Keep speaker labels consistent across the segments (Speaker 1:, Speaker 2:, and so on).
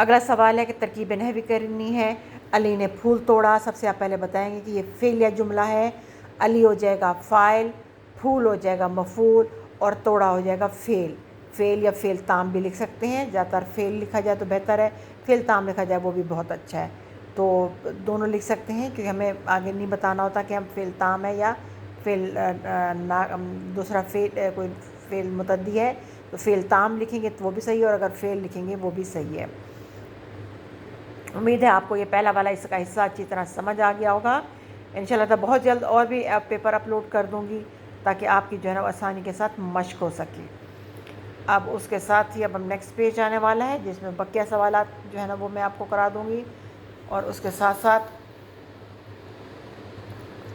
Speaker 1: اگلا سوال ہے کہ ترکیب نحوی کرنی ہے۔ علی نے پھول توڑا، سب سے آپ پہلے بتائیں گے کہ یہ فعل یا جملہ ہے۔ علی ہو جائے گا فاعل، پھول ہو جائے گا مفعول، اور توڑا ہو جائے گا فعل۔ فعل یا فعل تام بھی لکھ سکتے ہیں، زیادہ تر فعل لکھا جائے تو بہتر ہے، فعل تام لکھا جائے وہ بھی بہت اچھا ہے۔ تو دونوں لکھ سکتے ہیں، کیونکہ ہمیں آگے نہیں بتانا ہوتا کہ ہم فعل تام ہے یا فعل دوسرا فعل کوئی فعل متعدی ہے، تو فعل تام لکھیں گے تو وہ بھی صحیح ہے، اور اگر فعل لکھیں گے وہ بھی صحیح ہے۔ امید ہے آپ کو یہ پہلا والا اس کا حصہ اچھی طرح سمجھ آ گیا ہوگا۔ انشاءاللہ تعالی بہت جلد اور بھی پیپر اپلوڈ کر دوں گی، تاکہ آپ کی جو ہے نا آسانی کے ساتھ مشق ہو سکے۔ اب اس کے ساتھ ہی اب ہم نیکسٹ پیج آنے والا ہے، جس میں بقیہ سوالات جو ہے نا وہ میں آپ کو کرا دوں گی، اور اس کے ساتھ ساتھ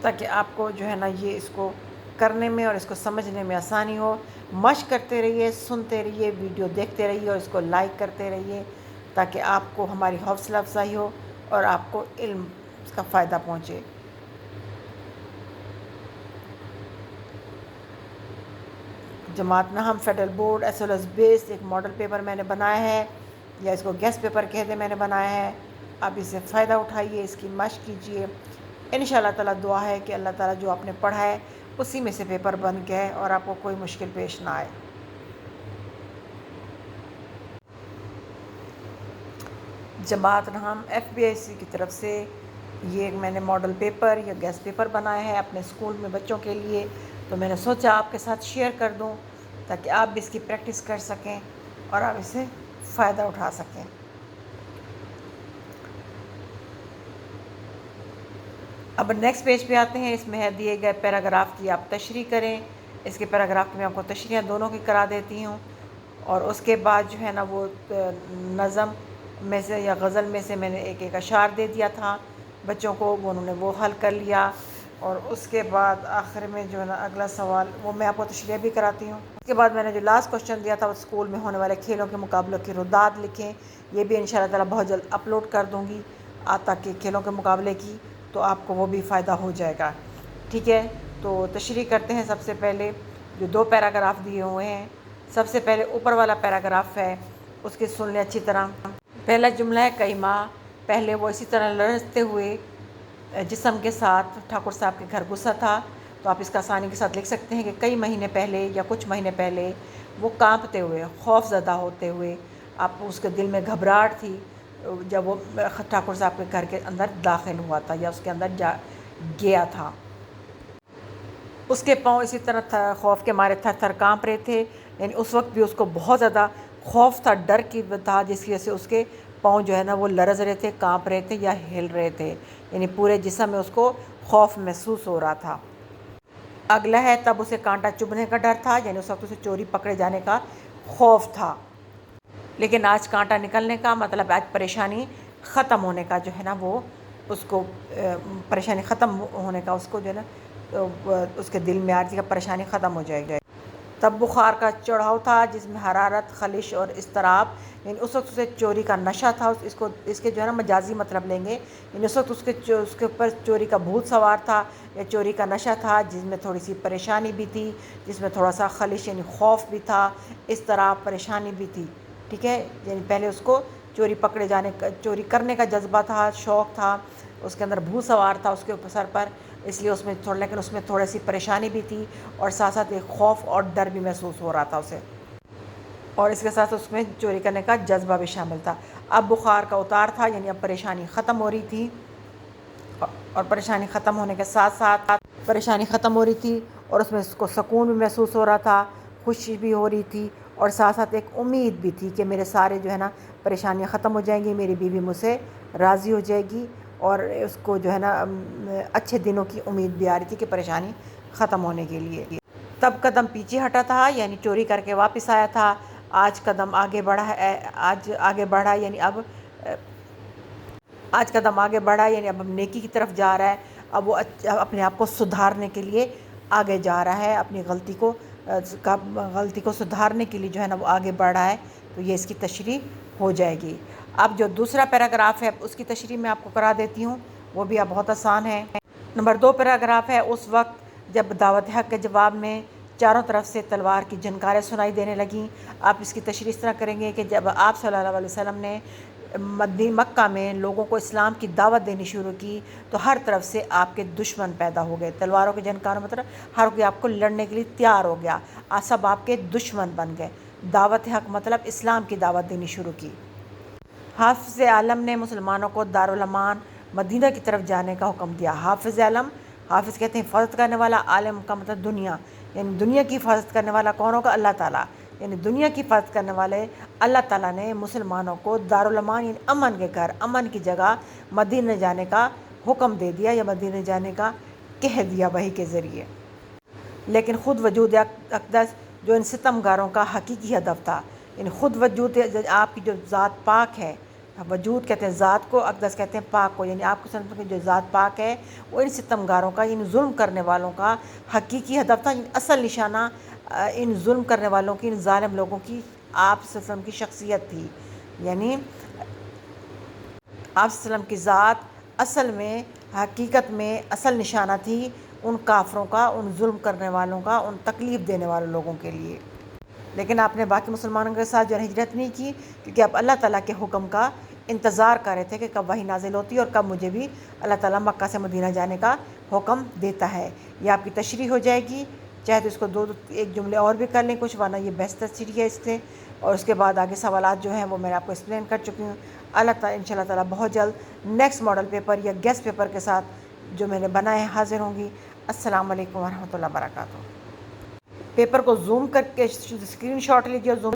Speaker 1: تاکہ آپ کو جو ہے نا یہ اس کو کرنے میں اور اس کو سمجھنے میں آسانی ہو۔ مشق کرتے رہیے، سنتے رہیے، ویڈیو دیکھتے رہیے، اور اس کو لائک کرتے رہیے، تاکہ آپ کو ہماری حوصلہ افزائی ہو اور آپ کو علم اس کا فائدہ پہنچے۔ جماعت نہم فیڈرل بورڈ SLS بیس ایک ماڈل پیپر میں نے بنایا ہے، یا اس کو گیسٹ پیپر کہتے میں نے بنایا ہے۔ آپ اس سے فائدہ اٹھائیے، اس کی مشق کیجیے۔ انشاءاللہ تعالیٰ دعا ہے کہ اللہ تعالیٰ جو آپ نے پڑھا ہے اسی میں سے پیپر بن کے آئے اور آپ کو کوئی مشکل پیش نہ آئے۔ جماعت نہم FBIC کی طرف سے یہ میں نے ماڈل پیپر یا گیسٹ پیپر بنایا ہے اپنے اسکول میں بچوں کے لیے، تو میں نے سوچا آپ کے ساتھ شیئر کر دوں، تاکہ آپ بھی اس کی پریکٹس کر سکیں اور آپ اس سے فائدہ اٹھا سکیں۔ اب نیکسٹ پیج پہ آتے ہیں، اس میں ہے دیے گئے پیراگراف کی آپ تشریح کریں۔ اس کے پیراگراف کی میں آپ کو تشریح دونوں کی کرا دیتی ہوں، اور اس کے بعد جو ہے نا وہ نظم میں سے یا غزل میں سے میں نے ایک ایک اشعار دے دیا تھا بچوں کو، وہ انہوں نے وہ حل کر لیا، اور اس کے بعد آخر میں جو ہے نا اگلا سوال وہ میں آپ کو تشریح بھی کراتی ہوں۔ اس کے بعد میں نے جو لاسٹ کوشچن دیا تھا وہ اسکول میں ہونے والے کھیلوں کے مقابلوں کی رداد لکھیں، یہ بھی انشاءاللہ تعالیٰ بہت جلد اپلوڈ کر دوں گی تاکہ کھیلوں کے مقابلے کی تو آپ کو وہ بھی فائدہ ہو جائے گا۔ ٹھیک ہے، تو تشریح کرتے ہیں۔ سب سے پہلے جو دو پیراگراف دیے ہوئے ہیں، سب سے پہلے اوپر والا پیراگراف ہے، اس کی سن لیں اچھی طرح۔ پہلا جملہ ہے کئی ماہ پہلے وہ اسی طرح لرزتے ہوئے جسم کے ساتھ ٹھاکر صاحب کے گھر گھسا تھا، تو آپ اس کا آسانی کے ساتھ لکھ سکتے ہیں کہ کئی مہینے پہلے یا کچھ مہینے پہلے وہ کانپتے ہوئے، خوف زدہ ہوتے ہوئے، آپ اس کے دل میں گھبراہٹ تھی جب وہ ٹھاکر صاحب کے گھر کے اندر داخل ہوا تھا یا اس کے اندر گیا تھا۔ اس کے پاؤں اسی طرح خوف کے مارے تھر تھر کانپ رہے تھے، یعنی اس وقت بھی اس کو بہت زیادہ خوف تھا، ڈر کی تھا، جس کی وجہ سے اس کے پاؤں جو ہے نا وہ لرز رہے تھے، کانپ رہے تھے یا ہل رہے تھے، یعنی پورے جسم میں اس کو خوف محسوس ہو رہا تھا۔ اگلا ہے تب اسے کانٹا چبھنے کا ڈر تھا، یعنی اس وقت اسے چوری پکڑے جانے کا خوف تھا، لیکن آج کانٹا نکلنے کا مطلب آج پریشانی ختم ہونے کا جو ہے نا وہ اس کو پریشانی ختم ہونے کا اس کو جو ہے نا اس کے دل میں آ رہی تھی کہ پریشانی ختم ہو جائے گی۔ تب بخار کا چڑھاؤ تھا جس میں حرارت، خلش اور اضطراب، یعنی اس وقت اسے چوری کا نشہ تھا، اس کے جو ہے نا مجازی مطلب لیں گے، یعنی اس وقت اس کے اوپر چوری کا بھوت سوار تھا یا چوری کا نشہ تھا، جس میں تھوڑی سی پریشانی بھی تھی، جس میں تھوڑا سا خلش یعنی خوف بھی تھا، اضطراب پریشانی بھی تھی۔ ٹھیک ہے، یعنی پہلے اس کو چوری پکڑے جانے کا، چوری کرنے کا جذبہ تھا، شوق تھا، اس کے اندر بھوت سوار تھا اس کے سر پر، اس لیے اس میں لیکن اس میں تھوڑی سی پریشانی بھی تھی، اور ساتھ ساتھ ایک خوف اور ڈر بھی محسوس ہو رہا تھا اسے، اور اس کے ساتھ اس میں چوری کرنے کا جذبہ بھی شامل تھا۔ اب بخار کا اتار تھا، یعنی اب پریشانی ختم ہو رہی تھی، اور پریشانی ختم ہونے کے ساتھ ساتھ پریشانی ختم ہو رہی تھی اور اس میں اس کو سکون بھی محسوس ہو رہا تھا، خوشی بھی ہو رہی تھی، اور ساتھ ساتھ ایک امید بھی تھی کہ میرے سارے جو ہے نا پریشانیاں ختم ہو جائیں گی، میری بیوی مجھ سے راضی ہو جائے گی، اور اس کو جو ہے نا اچھے دنوں کی امید بھی آ رہی تھی کہ پریشانی ختم ہونے کے لیے۔ تب قدم پیچھے ہٹا تھا، یعنی چوری کر کے واپس آیا تھا، آج قدم آگے بڑھا ہے، آج آگے بڑھا یعنی اب آج قدم آگے بڑھا یعنی اب نیکی کی طرف جا رہا ہے، اب وہ اپنے آپ کو سدھارنے کے لیے آگے جا رہا ہے، اپنی غلطی کو سدھارنے کے لیے جو ہے نا وہ آگے بڑھ رہا ہے، تو یہ اس کی تشریح ہو جائے گی۔ اب جو دوسرا پیراگراف ہے اس کی تشریح میں آپ کو کرا دیتی ہوں، وہ بھی اب بہت آسان ہے۔ نمبر 2 پیراگراف ہے، اس وقت جب دعوت حق کے جواب میں چاروں طرف سے تلوار کی جھنکاریں سنائی دینے لگیں۔ آپ اس کی تشریح اس طرح کریں گے کہ جب آپ صلی اللہ علیہ وسلم نے مکہ میں لوگوں کو اسلام کی دعوت دینی شروع کی تو ہر طرف سے آپ کے دشمن پیدا ہو گئے. تلواروں کے جنکاروں مطلب ہر کوئی آپ کو لڑنے کے لیے تیار ہو گیا. سب آپ کے دشمن بن گئے. دعوت حق مطلب اسلام کی دعوت دینی شروع کی. حافظ عالم نے مسلمانوں کو دارالمان مدینہ کی طرف جانے کا حکم دیا. حافظ عالم، حافظ کہتے ہیں حفاظت کرنے والا، عالم کا مطلب دنیا، یعنی دنیا کی حفاظت کرنے والا کون ہوگا؟ اللہ تعالیٰ. یعنی دنیا کی حفاظت کرنے والے اللہ تعالیٰ نے مسلمانوں کو دارالمان یعنی امن کے گھر، امن کی جگہ مدینہ جانے کا حکم دے دیا یا مدینہ جانے کا کہہ دیا وحی کے ذریعے. لیکن خود وجود اقدس جو ان ستمگاروں کا حقیقی ہدف تھا، یعنی خود وجود آپ کی جو ذات پاک ہے، وجود کہتے ہیں ذات کو، اقدس کہتے ہیں پاک کو، یعنی آپ کو سمجھتے ہیں جو ذات پاک ہے وہ ان ستمگاروں کا، ان ظلم کرنے والوں کا حقیقی ہدف تھا. اصل نشانہ ان ظلم کرنے والوں کی، ان ظالم لوگوں کی آپ صلی اللہ علیہ وسلم کی شخصیت تھی. یعنی آپ صلی اللہ علیہ وسلم کی ذات اصل میں، حقیقت میں اصل نشانہ تھی ان کافروں کا، ان ظلم کرنے والوں کا، ان تکلیف دینے والے لوگوں کے لیے. لیکن آپ نے باقی مسلمانوں کے ساتھ جو ہجرت نہیں کی، کیونکہ آپ اللہ تعالیٰ کے حکم کا انتظار کر رہے تھے کہ کب وحی نازل ہوتی ہے اور کب مجھے بھی اللہ تعالیٰ مکہ سے مدینہ جانے کا حکم دیتا ہے. یہ آپ کی تشریح ہو جائے گی. چاہے تو اس کو ایک جملے اور بھی کر لیں کچھ، ورنہ یہ بیسٹ تشریح ہے اس سے. اور اس کے بعد آگے سوالات جو ہیں وہ میں آپ کو ایکسپلین کر چکی ہوں. اللہ تعالیٰ ان شاء اللہ تعالیٰ بہت جلد نیکسٹ ماڈل پیپر یا گیسٹ پیپر کے ساتھ جو میں نے بنائے ہیں حاضر ہوں گی. السلام علیکم ورحمۃ اللہ وبرکاتہ. پیپر کو زوم کر کے اسکرین شاٹ لیجیے، زوم